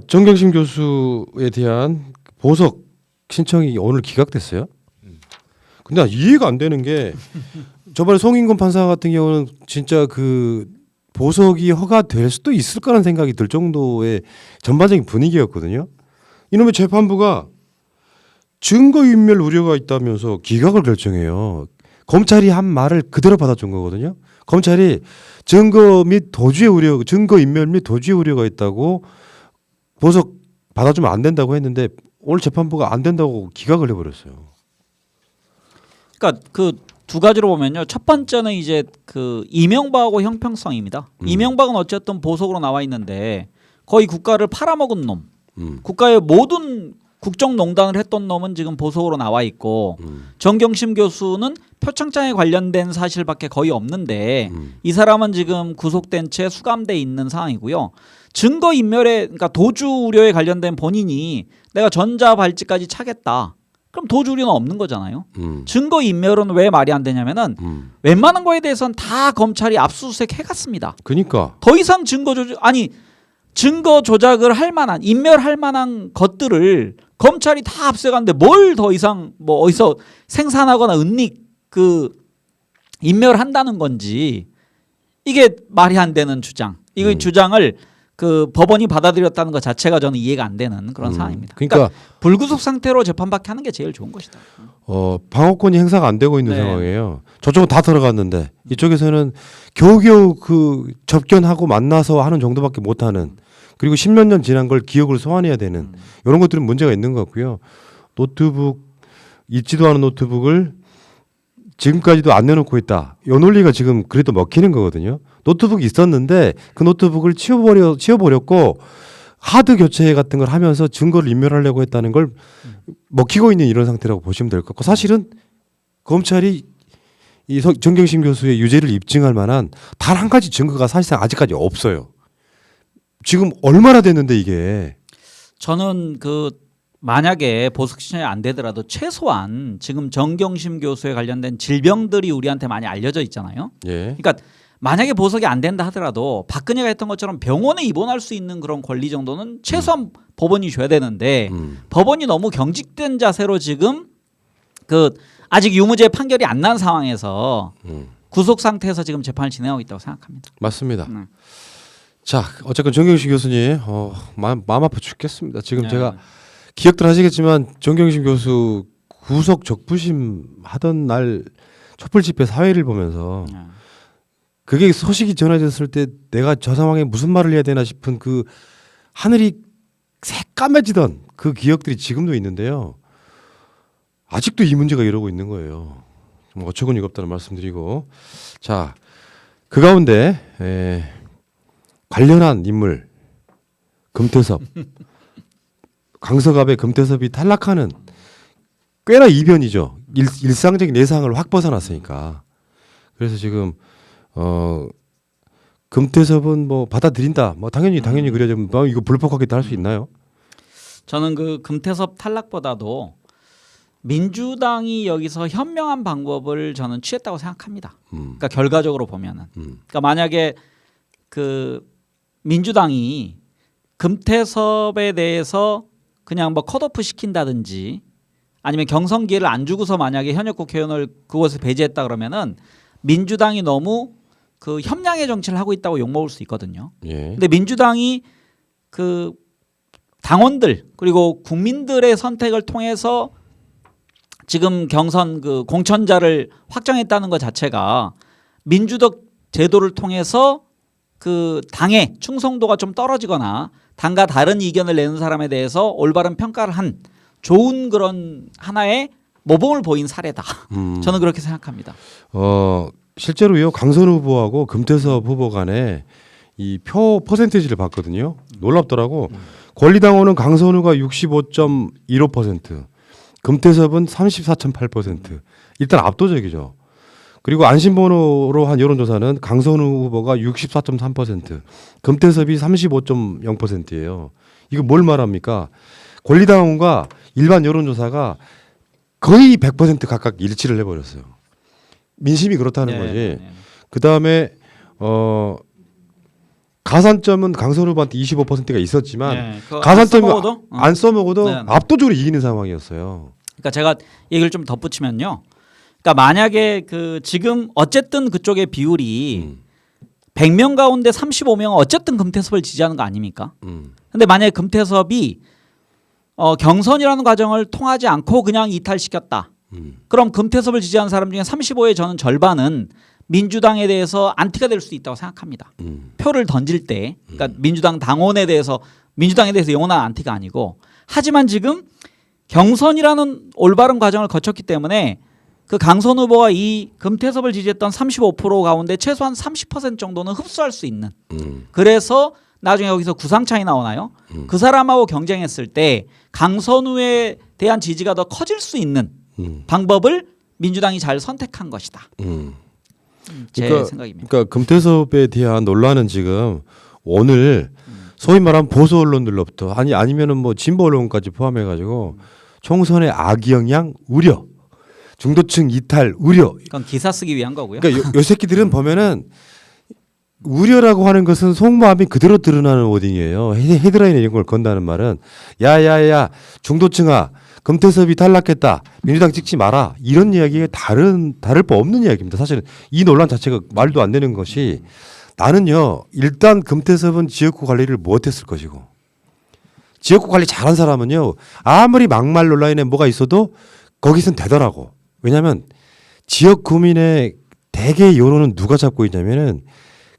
정경심 교수에 대한 보석 신청이 오늘 기각됐어요. 근데 이해가 안 되는 게 저번에 송인권 판사 같은 경우는 진짜 그 보석이 허가될 수도 있을 거라는 생각이 들 정도의 전반적인 분위기였거든요. 이놈의 재판부가 증거인멸 우려가 있다면서 기각을 결정해요. 검찰이 한 말을 그대로 받아준 거거든요. 검찰이 증거 인멸 및 도주의 우려가 있다고 보석 받아주면 안 된다고 했는데 오늘 재판부가 안 된다고 기각을 해버렸어요. 그러니까 그 두 가지로 보면요. 첫 번째는 이제 그 이명박하고 형평성입니다. 이명박은 어쨌든 보석으로 나와 있는데 거의 국가를 팔아먹은 놈, 국가의 모든 국정농단을 했던 놈은 지금 보석으로 나와 있고 정경심 교수는 표창장에 관련된 사실밖에 거의 없는데 이 사람은 지금 구속된 채 수감돼 있는 상황이고요. 증거 인멸에 그러니까 도주 우려에 관련된 본인이 내가 전자발찌까지 차겠다. 그럼 도주 우려는 없는 거잖아요. 증거 인멸은 왜 말이 안 되냐면은 웬만한 거에 대해서는 다 검찰이 압수수색 해갔습니다. 그러니까 더 이상 증거 조작을 할 만한 인멸할 만한 것들을 검찰이 다 압수해갔는데 뭘 더 이상 뭐 어디서 생산하거나 인멸한다는 건지 이게 말이 안 되는 주장. 이 주장을 그 법원이 받아들였다는 것 자체가 저는 이해가 안 되는 그런 상황입니다. 그러니까 불구속 상태로 재판받게 하는 게 제일 좋은 것이다. 방어권이 행사가 안 되고 있는 네. 상황이에요. 저쪽은 다 들어갔는데 이쪽에서는 겨우겨우 그 접견하고 만나서 하는 정도밖에 못하는, 그리고 10몇 년 지난 걸 기억을 소환해야 되는 이런 것들은 문제가 있는 것 같고요. 노트북 읽지도 않은 노트북을 지금까지도 안 내놓고 있다. 이 논리가 지금 그래도 먹히는 거거든요. 노트북이 있었는데 그 노트북을 치워버렸고 하드 교체 같은 걸 하면서 증거를 인멸하려고 했다는 걸 먹히고 있는 이런 상태라고 보시면 될 것 같고, 사실은 검찰이 이 정경심 교수의 유죄를 입증할 만한 단 한 가지 증거가 사실상 아직까지 없어요. 지금 얼마나 됐는데 이게. 저는 그 만약에 보석 신청이 안 되더라도 최소한 지금 정경심 교수에 관련된 질병들이 우리한테 많이 알려져 있잖아요. 예. 그러니까 만약에 보석이 안 된다 하더라도 박근혜가 했던 것처럼 병원에 입원할 수 있는 그런 권리 정도는 최소한 법원이 줘야 되는데 법원이 너무 경직된 자세로 지금 그 아직 유무죄 판결이 안 난 상황에서 구속 상태에서 지금 재판을 진행하고 있다고 생각합니다. 맞습니다. 자, 어쨌건 정경심 교수님 마음 아파 죽겠습니다. 지금 네. 제가 기억들 하시겠지만 정경심 교수 구속 적부심 하던 날 촛불 집회 사회를 보면서 그게 소식이 전해졌을 때 내가 저 상황에 무슨 말을 해야 되나 싶은 그 하늘이 새까매지던 그 기억들이 지금도 있는데요. 아직도 이 문제가 이러고 있는 거예요. 좀 어처구니가 없다는 말씀드리고, 자, 그 가운데 관련한 인물 금태섭 강서갑의 금태섭이 탈락하는 꽤나 이변이죠. 일상적인 예상을 확 벗어났으니까. 그래서 지금 금태섭은 뭐 받아들인다. 뭐 당연히 그래야죠. 뭐 이거 불법하겠다 할 수 있나요? 저는 그 금태섭 탈락보다도 민주당이 여기서 현명한 방법을 저는 취했다고 생각합니다. 그러니까 결과적으로 보면은, 그러니까 만약에 그 민주당이 금태섭에 대해서 그냥 뭐 컷오프 시킨다든지 아니면 경선 기회를 안 주고서 만약에 현역 국회의원을 그곳에 배제했다 그러면은 민주당이 너무 그 협량의 정치를 하고 있다고 욕먹을 수 있거든요. 예. 근데 민주당이 그 당원들 그리고 국민들의 선택을 통해서 지금 경선 그 공천자를 확정했다는 것 자체가 민주적 제도를 통해서 그 당의 충성도가 좀 떨어지거나 당과 다른 이견을 내는 사람에 대해서 올바른 평가를 한 좋은 그런 하나의 모범을 보인 사례다. 저는 그렇게 생각합니다. 실제로요, 강선 후보하고 금태섭 후보 간에 이 표 퍼센테이지를 봤거든요. 놀랍더라고. 권리당원은 강선우가 65.15%, 금태섭은 34.8%. 일단 압도적이죠. 그리고 안심번호로 한 여론조사는 강선우 후보가 64.3%, 금태섭이 35.0%예요. 이거 뭘 말합니까? 권리당원과 일반 여론조사가 거의 100% 각각 일치를 해버렸어요. 민심이 그렇다는 거지. 그 다음에 가산점은 강선 후보한테 25%가 있었지만 네, 그거 가산점이 안 써먹어도? 안 써먹어도 네. 압도적으로 이기는 상황이었어요. 그러니까 제가 얘기를 좀 덧붙이면요. 그러니까 만약에 그 지금 어쨌든 그쪽의 비율이 100명 가운데 35명은 어쨌든 금태섭을 지지하는 거 아닙니까? 근데 만약에 금태섭이 경선이라는 과정을 통하지 않고 그냥 이탈시켰다. 그럼 금태섭을 지지하는 사람 중에 35의 저는 절반은 민주당에 대해서 안티가 될 수 있다고 생각합니다. 표를 던질 때, 그러니까 민주당 당원에 대해서 민주당에 대해서 영원한 안티가 아니고, 하지만 지금 경선이라는 올바른 과정을 거쳤기 때문에 그 강선 후보와 이 금태섭을 지지했던 35% 가운데 최소한 30% 정도는 흡수할 수 있는. 그래서 나중에 여기서 구상차이 나오나요? 그 사람하고 경쟁했을 때 강선우에 대한 지지가 더 커질 수 있는 방법을 민주당이 잘 선택한 것이다. 제 생각입니다. 그러니까 금태섭에 대한 논란은 지금 오늘 소위 말하는 보수 언론들로부터 아니면은 뭐 진보 언론까지 포함해가지고 총선의 악영향 우려, 중도층 이탈 우려. 그건 기사 쓰기 위한 거고요. 그러니까 요 새끼들은 보면은 우려라고 하는 것은 속마음이 그대로 드러나는 워딩이에요. 헤드라인에 이런 걸 건다는 말은 야야야 중도층아 금태섭이 탈락했다 민주당 찍지 마라 이런 이야기가 다를 바 없는 이야기입니다. 사실은 이 논란 자체가 말도 안 되는 것이 나는요 일단 금태섭은 지역구 관리를 못했을 것이고 지역구 관리 잘한 사람은요 아무리 막말 논란에 뭐가 있어도 거기선 되더라고. 왜냐하면 지역 구민의 대개 여론은 누가 잡고 있냐면은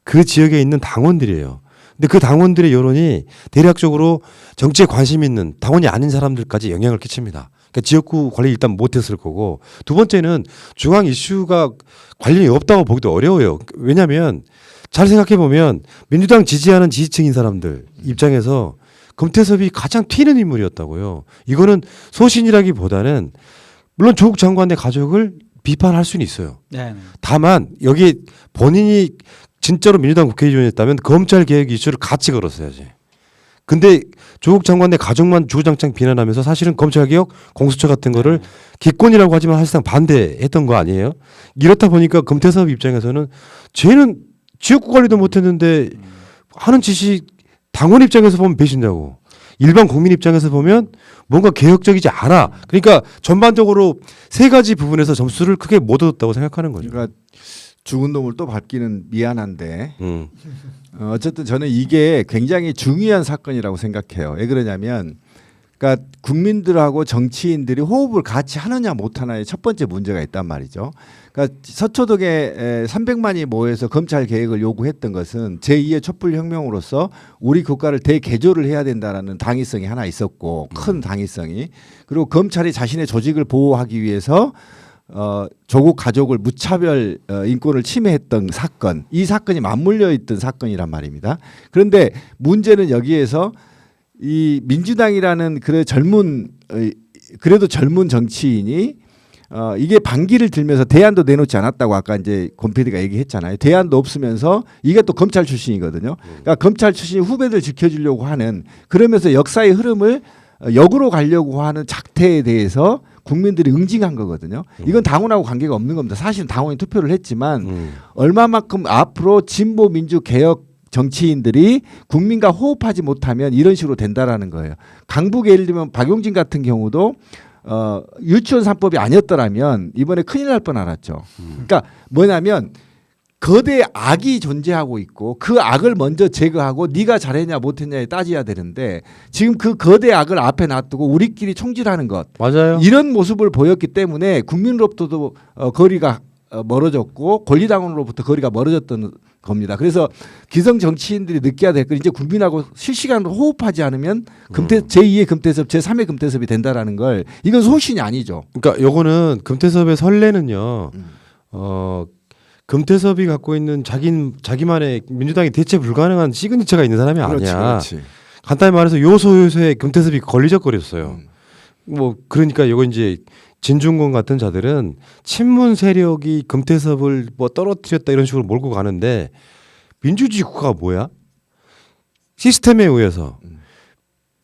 그 지역에 있는 당원들이에요. 근데 그 당원들의 여론이 대략적으로 정치에 관심 있는 당원이 아닌 사람들까지 영향을 끼칩니다. 그러니까 지역구 관리 일단 못했을 거고 두 번째는 중앙 이슈가 관련이 없다고 보기도 어려워요. 왜냐하면 잘 생각해 보면 민주당 지지하는 지지층인 사람들 입장에서 금태섭이 가장 튀는 인물이었다고요. 이거는 소신이라기보다는 물론 조국 장관의 가족을 비판할 수는 있어요. 네. 다만 여기 본인이 진짜로 민주당 국회의원이었다면 검찰 개혁 이슈를 같이 걸었어야지. 근데 조국 장관의 가족만 주구장창 비난하면서 사실은 검찰 개혁 공수처 같은 거를 기권이라고 하지만 사실상 반대했던 거 아니에요? 이렇다 보니까 금태섭 입장에서는 쟤는 지역구 관리도 못했는데 하는 짓이 당원 입장에서 보면 배신자고 일반 국민 입장에서 보면 뭔가 개혁적이지 않아. 그러니까 전반적으로 세 가지 부분에서 점수를 크게 못 얻었다고 생각하는 거죠. 그러니까 죽은 놈을 또 밟기는 미안한데 어쨌든 저는 이게 굉장히 중요한 사건이라고 생각해요. 왜 그러냐면 그러니까 국민들하고 정치인들이 호흡을 같이 하느냐 못하느냐의 첫 번째 문제가 있단 말이죠. 그러니까 서초동에 300만이 모여서 검찰 개혁을 요구했던 것은 제2의 촛불혁명으로서 우리 국가를 대개조를 해야 된다라는 당위성이 하나 있었고 큰 당위성이 그리고 검찰이 자신의 조직을 보호하기 위해서 조국 가족을 무차별 인권을 침해했던 사건, 이 사건이 맞물려 있던 사건이란 말입니다. 그런데 문제는 여기에서 이 민주당이라는 그래도 젊은 정치인이 이게 반기를 들면서 대안도 내놓지 않았다고 아까 이제 권 PD가 얘기했잖아요. 대안도 없으면서 이게 또 검찰 출신이거든요. 그러니까 검찰 출신이 후배들 지켜주려고 하는 그러면서 역사의 흐름을 역으로 가려고 하는 작태에 대해서 국민들이 응징한 거거든요. 이건 당원하고 관계가 없는 겁니다. 사실은 당원이 투표를 했지만 얼마만큼 앞으로 진보 민주 개혁 정치인들이 국민과 호흡하지 못하면 이런 식으로 된다라는 거예요. 강북에 예를 들면 박용진 같은 경우도 유치원 3법이 아니었더라면 이번에 큰일 날 뻔 알았죠. 그러니까 뭐냐면 거대 악이 존재하고 있고 그 악을 먼저 제거하고 네가 잘했냐 못했냐에 따져야 되는데 지금 그 거대 악을 앞에 놔두고 우리끼리 총질하는 것 맞아요. 이런 모습을 보였기 때문에 국민으로부터도 거리가 멀어졌고 권리당원으로부터 거리가 멀어졌던 겁니다. 그래서 기성 정치인들이 느껴야 될 건 이제 국민하고 실시간으로 호흡하지 않으면 제2의 금태섭, 제3의 금태섭이 된다라는 걸 이건 소신이 아니죠. 그러니까 요거는 금태섭의 선례는요. 금태섭이 갖고 있는 자기만의 민주당이 대체 불가능한 시그니처가 있는 사람이 아니야. 그렇지. 간단히 말해서 요소요소에 금태섭이 걸리적거렸어요. 뭐 그러니까 요거 이제 진중권 같은 자들은 친문 세력이 금태섭을 뭐 떨어뜨렸다 이런 식으로 몰고 가는데 민주주의 국가가 뭐야? 시스템에 의해서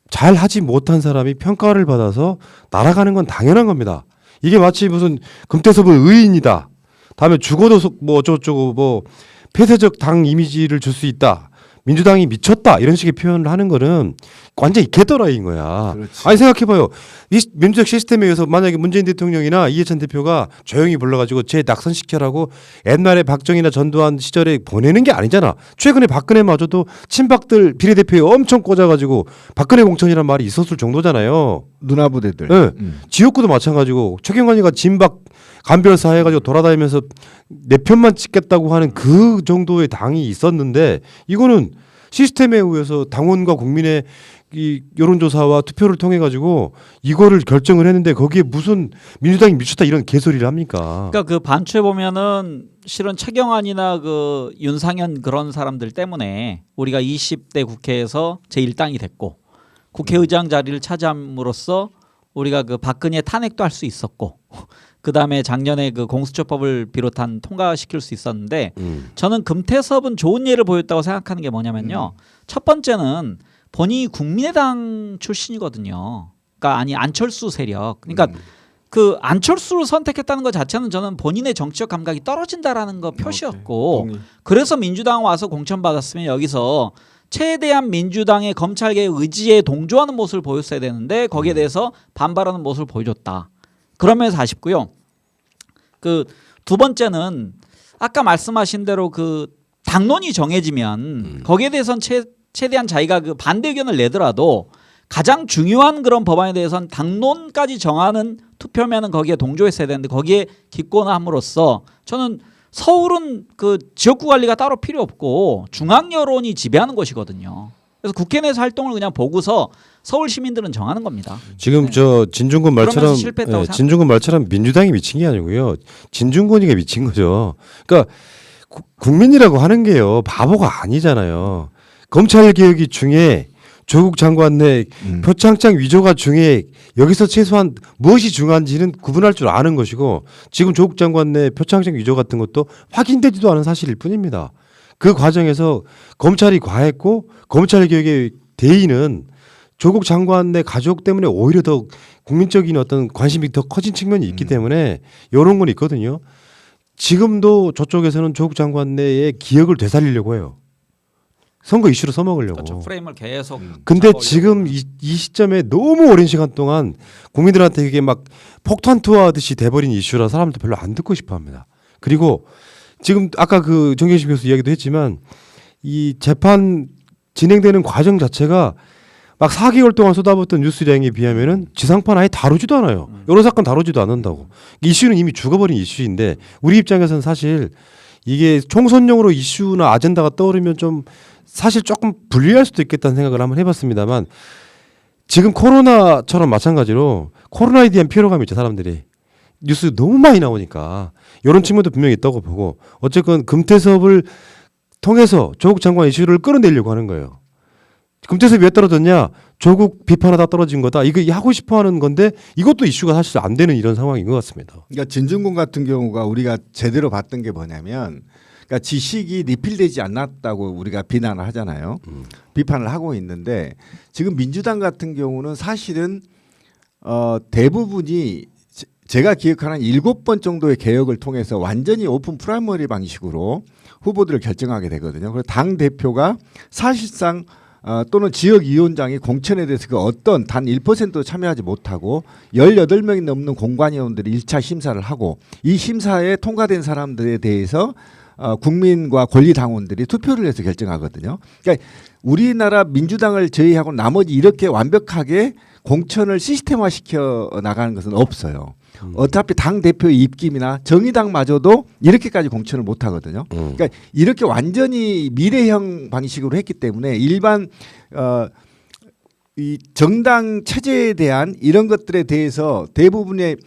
잘 하지 못한 사람이 평가를 받아서 날아가는 건 당연한 겁니다. 이게 마치 무슨 금태섭은 의인이다. 다음에 죽어도 뭐 어쩌고저쩌고 뭐 폐쇄적 당 이미지를 줄 수 있다. 민주당이 미쳤다 이런 식의 표현을 하는 거는 완전히 개떠라이인 거야. 그렇지. 아니 생각해봐요. 이 민주적 시스템에 의해서 만약에 문재인 대통령이나 이해찬 대표가 조용히 불러가지고 쟤 낙선시켜라고 옛날에 박정희나 전두환 시절에 보내는 게 아니잖아. 최근에 박근혜마저도 친박들 비례대표에 엄청 꽂아가지고 박근혜 공천이란 말이 있었을 정도잖아요. 누나부대들. 네. 지역구도 마찬가지고 최경환이가 진박 간별사 해가지고 돌아다니면서 내 편만 찍겠다고 하는 그 정도의 당이 있었는데 이거는 시스템에 의해서 당원과 국민의 이 여론조사와 투표를 통해 가지고 이거를 결정을 했는데 거기에 무슨 민주당이 미쳤다 이런 개소리를 합니까? 그러니까 그 반추에 보면은 실은 최경환이나 그 윤상현 그런 사람들 때문에 우리가 20대 국회에서 제1당이 됐고 국회의장 자리를 차지함으로써 우리가 그 박근혜 탄핵도 할 수 있었고 그 다음에 작년에 그 공수처법을 비롯한 통과시킬 수 있었는데 저는 금태섭은 좋은 예를 보였다고 생각하는 게 뭐냐면요. 첫 번째는 본인이 국민의당 출신이거든요. 그러니까 아니 안철수 세력. 그러니까 그 안철수를 선택했다는 것 자체는 저는 본인의 정치적 감각이 떨어진다라는 거 표시였고 동의. 그래서 민주당 와서 공천받았으면 여기서 최대한 민주당의 검찰개혁 의지에 동조하는 모습을 보였어야 되는데 거기에 대해서 반발하는 모습을 보여줬다. 그러면서 아쉽고요. 그 두 번째는 아까 말씀하신 대로 그 당론이 정해지면 거기에 대해서는 최대한 자기가 그 반대 의견을 내더라도 가장 중요한 그런 법안에 대해서는 당론까지 정하는 투표면은 거기에 동조했어야 되는데 거기에 기권함으로써 저는 서울은 그 지역구 관리가 따로 필요 없고 중앙 여론이 지배하는 것이거든요. 그래서 국회 내에서 활동을 그냥 보고서 서울 시민들은 정하는 겁니다. 지금 네. 저 진중권 말처럼 그러면서 실패했다고 진중권 말처럼 민주당이 미친 게 아니고요. 진중권이가 미친 거죠. 그러니까 국민이라고 하는 게요. 바보가 아니잖아요. 검찰 개혁이 중에 조국 장관 내 표창장 위조가 중에 여기서 최소한 무엇이 중요한지는 구분할 줄 아는 것이고 지금 조국 장관 내 표창장 위조 같은 것도 확인되지도 않은 사실일 뿐입니다. 그 과정에서 검찰이 과했고 검찰 개혁의 대의는 조국 장관 내 가족 때문에 오히려 더 국민적인 어떤 관심이 더 커진 측면이 있기 때문에 이런 건 있거든요. 지금도 저쪽에서는 조국 장관 내의 기억을 되살리려고 해요. 선거 이슈로 써먹으려고. 그렇죠. 프레임을 계속. 근데 잡아오려고. 지금 이 시점에 너무 오랜 시간 동안 국민들한테 이게 막 폭탄 투하하듯이 돼버린 이슈라 사람들 별로 안 듣고 싶어합니다. 그리고 지금 아까 그 정경심 교수 이야기도 했지만 이 재판 진행되는 과정 자체가 막 4개월 동안 쏟아붓던 뉴스량에 비하면은 지상파 아예 다루지도 않아요. 여러 사건 다루지도 않는다고. 이슈는 이미 죽어버린 이슈인데 우리 입장에서는 사실 이게 총선용으로 이슈나 아젠다가 떠오르면 좀 사실 조금 불리할 수도 있겠다는 생각을 한번 해봤습니다만 지금 코로나처럼 마찬가지로 코로나에 대한 피로감이 있죠. 사람들이. 뉴스 너무 많이 나오니까 이런 측면도 분명히 있다고 보고 어쨌건 금태섭을 통해서 조국 장관 이슈를 끌어내려고 하는 거예요. 금태섭이 왜 떨어졌냐? 조국 비판하다 떨어진 거다. 이거 하고 싶어하는 건데 이것도 이슈가 사실 안 되는 이런 상황인 것 같습니다. 그러니까 진중권 같은 경우가 우리가 제대로 봤던 게 뭐냐면 그러니까 지식이 리필되지 않았다고 우리가 비난을 하잖아요. 비판을 하고 있는데 지금 민주당 같은 경우는 사실은 대부분이 제가 기억하는 7번 정도의 개혁을 통해서 완전히 오픈 프라이머리 방식으로 후보들을 결정하게 되거든요. 그래서 당 대표가 사실상 또는 지역위원장이 공천에 대해서 그 어떤 단 1%도 참여하지 못하고 18명이 넘는 공관위원들이 1차 심사를 하고 이 심사에 통과된 사람들에 대해서 국민과 권리당원들이 투표를 해서 결정하거든요. 그러니까 우리나라 민주당을 제외하고 나머지 이렇게 완벽하게 공천을 시스템화시켜 나가는 것은 없어요. 어차피 당 대표의 입김이나 정의당마저도 이렇게까지 공천을 못 하거든요. 그러니까 이렇게 완전히 미래형 방식으로 했기 때문에 일반 이 정당 체제에 대한 이런 것들에 대해서 대부분의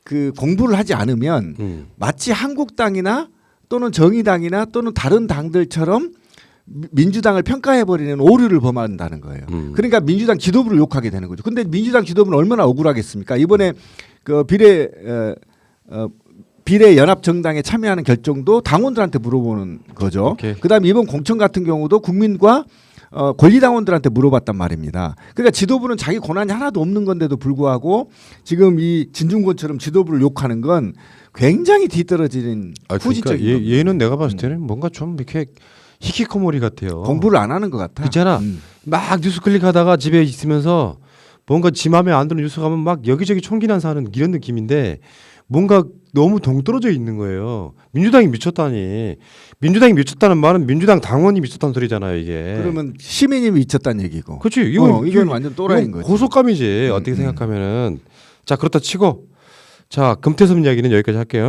그 공부를 하지 않으면 마치 한국당이나 또는 정의당이나 또는 다른 당들처럼 민주당을 평가해버리는 오류를 범한다는 거예요. 그러니까 민주당 지도부를 욕하게 되는 거죠. 근데 민주당 지도부는 얼마나 억울하겠습니까? 이번에 그 비례 연합 정당에 참여하는 결정도 당원들한테 물어보는 거죠. 그다음에 이번 공천 같은 경우도 국민과 권리당원들한테 물어봤단 말입니다. 그러니까 지도부는 자기 권한이 하나도 없는 건데도 불구하고 지금 이 진중권처럼 지도부를 욕하는 건 굉장히 뒤떨어지는 그러니까 후진적인 얘는 내가 봤을 때는 뭔가 좀 이렇게 히키코모리 같아요. 공부를 안 하는 것 같아. 있잖아. 막 뉴스 클릭하다가 집에 있으면서 뭔가 지 맘에 안 드는 뉴스 가면 막 여기저기 총기난 사는 이런 느낌인데 뭔가 너무 동떨어져 있는 거예요. 민주당이 미쳤다니. 민주당이 미쳤다는 말은 민주당 당원이 미쳤다는 소리잖아요, 이게. 그러면 시민이 미쳤다는 얘기고. 그렇지. 이건 완전 또라이인 이건 거지. 고속감이지. 어떻게 생각하면은. 자, 그렇다 치고 자, 금태섭 이야기는 여기까지 할게요.